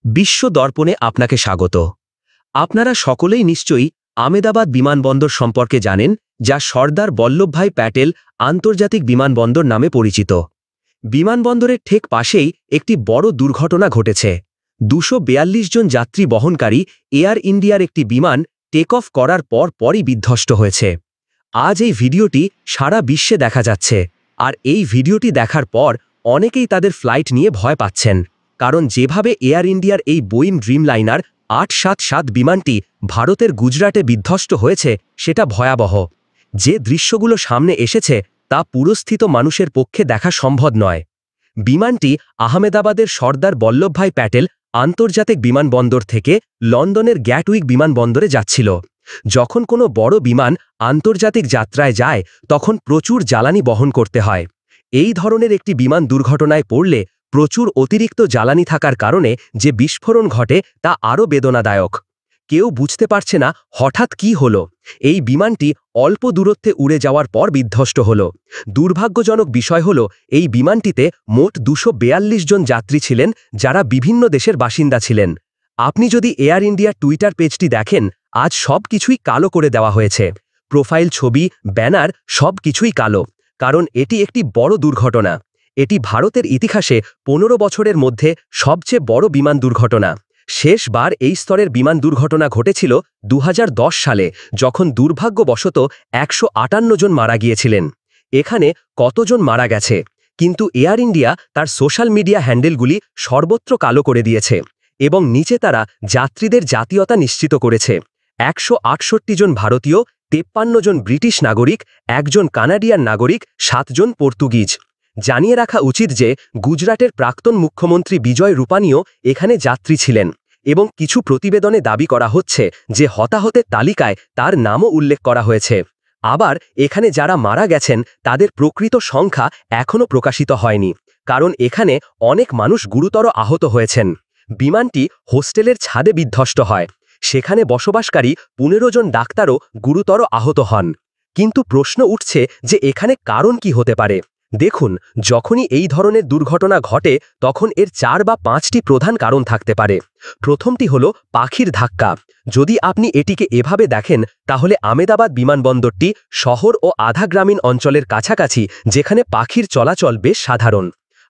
বিশ্ব দর্পণে আপনাকে স্বাগত। আপনারা সকলেই নিশ্চয়ই আমেদাবাদ বিমানবন্দর সম্পর্কে জানেন, যা সর্দার বল্লভভাই প্যাটেল আন্তর্জাতিক বিমানবন্দর নামে পরিচিত। বিমানবন্দরের ঠিক পাশেই একটি বড় দুর্ঘটনা ঘটেছে। 242 জন যাত্রী বহনকারী এয়ার ইন্ডিয়ার একটি বিমান টেক অফ করার পরই বিধ্বস্ত হয়েছে। আজ এই ভিডিওটি সারা বিশ্বে দেখা যাচ্ছে, আর এই ভিডিওটি দেখার পর অনেকেই তাদের ফ্লাইট নিয়ে ভয় পাচ্ছেন, কারণ যেভাবে এয়ার ইন্ডিয়ার এই বোয়িং ড্রিমলাইনার 877 বিমানটি ভারতের গুজরাটে বিধ্বস্ত হয়েছে সেটা ভয়াবহ। যে দৃশ্যগুলো সামনে এসেছে তা পুরস্থিত মানুষের পক্ষে দেখা সম্ভব নয়। বিমানটি আহমেদাবাদের সর্দার বল্লভভাই প্যাটেল আন্তর্জাতিক বিমানবন্দর থেকে লন্ডনের গ্যাটউইক বিমানবন্দরে যাচ্ছিল। যখন কোনো বড় বিমান আন্তর্জাতিক যাত্রায় যায় তখন প্রচুর জ্বালানি বহন করতে হয়। এই ধরনের একটি বিমান দুর্ঘটনায় পড়লে প্রচুর অতিরিক্ত জ্বালানি থাকার কারণে যে বিস্ফোরণ ঘটে তা আরও বেদনাদায়ক। কেউ বুঝতে পারছে না হঠাৎ কি হলো। এই বিমানটি অল্প দূরত্বে উড়ে যাওয়ার পর বিধ্বস্ত হল। দুর্ভাগ্যজনক বিষয় হল এই বিমানটিতে মোট 242 জন যাত্রী ছিলেন, যারা বিভিন্ন দেশের বাসিন্দা ছিলেন। আপনি যদি এয়ার ইন্ডিয়ার টুইটার পেজটি দেখেন, আজ সব কিছুই কালো করে দেওয়া হয়েছে। প্রোফাইল ছবি, ব্যানার সব কিছুই কালো, কারণ এটি একটি বড় দুর্ঘটনা। এটি ভারতের ইতিহাসে 15 বছরের মধ্যে সবচেয়ে বড় বিমান দুর্ঘটনা। শেষবার এই স্তরের বিমান দুর্ঘটনা ঘটেছিল 2010 সালে, যখন দুর্ভাগ্যবশত 158 জন মারা গিয়েছিলেন। এখানে কতজন মারা গেছে, কিন্তু এয়ার ইন্ডিয়া তার সোশ্যাল মিডিয়া হ্যান্ডেলগুলি সর্বত্র কালো করে দিয়েছে এবং নিচে তারা যাত্রীদের জাতীয়তা নিশ্চিত করেছে। 168 জন ভারতীয়, 53 জন ব্রিটিশ নাগরিক, 1 জন কানাডিয়ান নাগরিক, 7 জন পর্তুগিজ। জানিয়ে রাখা উচিত যে গুজরাটের প্রাক্তন মুখ্যমন্ত্রী বিজয় রূপানীও এখানে যাত্রী ছিলেন এবং কিছু প্রতিবেদনে দাবি করা হচ্ছে যে হতাহতের তালিকায় তার নামও উল্লেখ করা হয়েছে। আবার এখানে যারা মারা গেছেন তাদের প্রকৃত সংখ্যা এখনও প্রকাশিত হয়নি, কারণ এখানে অনেক মানুষ গুরুতর আহত হয়েছেন। বিমানটি হোস্টেলের ছাদে বিধ্বস্ত হয়। সেখানে বসবাসকারী 15 জন ডাক্তারও গুরুতর আহত হন। কিন্তু প্রশ্ন উঠছে যে এখানে কারণ কি হতে পারে। দেখুন, যখনই এই ধরনের দুর্ঘটনা ঘটে তখন এর 4 বা 5টি প্রধান কারণ থাকতে পারে। প্রথমটি হল পাখির ধাক্কা। যদি আপনি এটিকে এভাবে দেখেন, তাহলে আমেদাবাদ বিমানবন্দরটি শহর ও আধা গ্রামীণ অঞ্চলের কাছাকাছি, যেখানে পাখির চলাচল বেশ সাধারণ।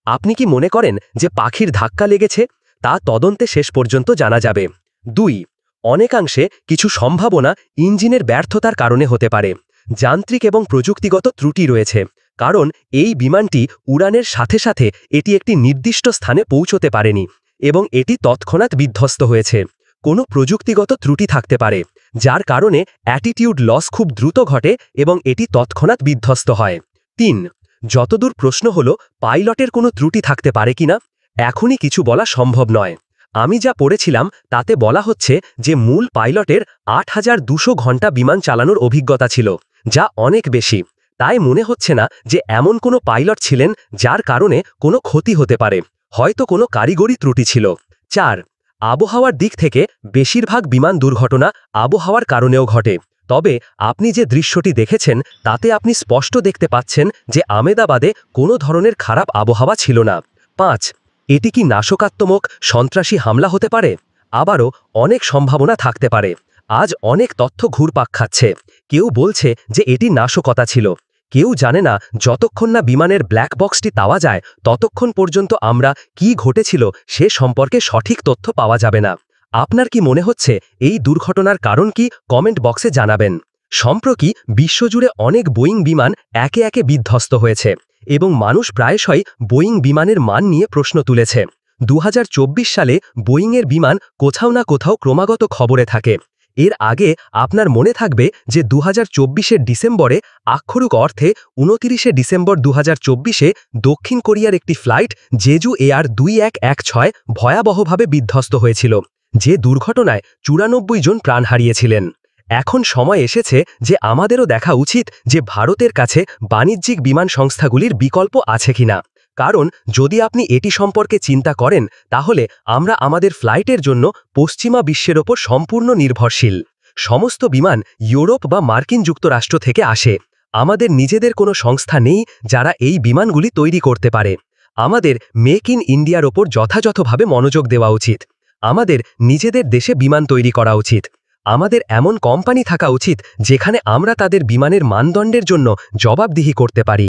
আপনি কি মনে করেন যে পাখির ধাক্কা লেগেছে? তা তদন্তে শেষ পর্যন্ত জানা যাবে। 2. অনেকাংশে কিছু সম্ভাবনা ইঞ্জিনের ব্যর্থতার কারণে হতে পারে। যান্ত্রিক এবং প্রযুক্তিগত ত্রুটি রয়েছে, কারণ এই বিমানটি উড়ানের সাথে সাথে এটি একটি নির্দিষ্ট স্থানে পৌঁছতে পারেনি এবং এটি তৎক্ষণাৎ বিধ্বস্ত হয়েছে। কোনো প্রযুক্তিগত ত্রুটি থাকতে পারে, যার কারণে অ্যাটিটিউড লস খুব দ্রুত ঘটে এবং এটি তৎক্ষণাৎ বিধ্বস্ত হয়। 3. যতদূর প্রশ্ন হল পাইলটের কোনো ত্রুটি থাকতে পারে কিনা, এখনই কিছু বলা সম্ভব নয়। আমি যা পড়েছিলাম তাতে বলা হচ্ছে যে মূল পাইলটের 8200 ঘন্টা বিমান চালানোর অভিজ্ঞতা ছিল, যা অনেক বেশি। তাই মনে হচ্ছে না যে এমন কোনো পাইলট ছিলেন যার কারণে কোনো ক্ষতি হতে পারে। হয়তো কোনো কারিগরি ত্রুটি ছিল। 4. আবহাওয়ার দিক থেকে বেশিরভাগ বিমান দুর্ঘটনা আবহাওয়ার কারণেও ঘটে। তবে আপনি যে দৃশ্যটি দেখেছেন তাতে আপনি স্পষ্ট দেখতে পাচ্ছেন যে আমেদাবাদে কোনো ধরনের খারাপ আবহাওয়া ছিল না। 5. এটি কি নাশকাত্মক সন্ত্রাসী হামলা হতে পারে? আবারও অনেক সম্ভাবনা থাকতে পারে। আজ অনেক তথ্য ঘুরপাক খাচ্ছে। কেউ বলছে যে এটি নাশকতা ছিল। কেউ জানে না, যতক্ষণ না বিমানের ব্ল্যাক বক্সটি পাওয়া যায় ততক্ষণ পর্যন্ত আমরা কি ঘটেছিল সে সম্পর্কে সঠিক তথ্য পাওয়া যাবে না। আপনার কি মনে হচ্ছে এই দুর্ঘটনার কারণ কি? কমেন্ট বক্সে জানাবেন। সম্প্রতি বিশ্বজুড়ে অনেক বোয়িং বিমান একে একে বিধ্বস্ত হয়েছে এবং মানুষ প্রায়শই বোয়িং বিমানের মান নিয়ে প্রশ্ন তুলেছে। 2024 সালে বোয়িংয়ের বিমান কোথাও না কোথাও ক্রমাগত খবরে থাকে। এর আগে আপনার মনে থাকবে যে 2024 ডিসেম্বরে, আক্ষরিক অর্থে 29 ডিসেম্বর 2024 দক্ষিণ কোরিয়ার একটি ফ্লাইট জেজু এয়ার 2116 ভয়াবহভাবে বিধ্বস্ত হয়েছিল, যে দুর্ঘটনায় 94 জন প্রাণ হারিয়েছিলেন। এখন সময় এসেছে যে আমাদেরও দেখা উচিত যে ভারতের কাছে বাণিজ্যিক বিমান সংস্থাগুলির বিকল্প আছে কিনা। কারণ যদি আপনি এটি সম্পর্কে চিন্তা করেন, তাহলে আমরা আমাদের ফ্লাইটের জন্য পশ্চিমা বিশ্বের ওপর সম্পূর্ণ নির্ভরশীল। সমস্ত বিমান ইউরোপ বা মার্কিন যুক্তরাষ্ট্র থেকে আসে। আমাদের নিজেদের কোনো সংস্থা নেই যারা এই বিমানগুলি তৈরি করতে পারে। আমাদের মেক ইন ইন্ডিয়ার ওপর যথাযথভাবে মনোযোগ দেওয়া উচিত। আমাদের নিজেদের দেশে বিমান তৈরি করা উচিত। আমাদের এমন কোম্পানি থাকা উচিত যেখানে আমরা তাদের বিমানের মানদণ্ডের জন্য জবাবদিহি করতে পারি।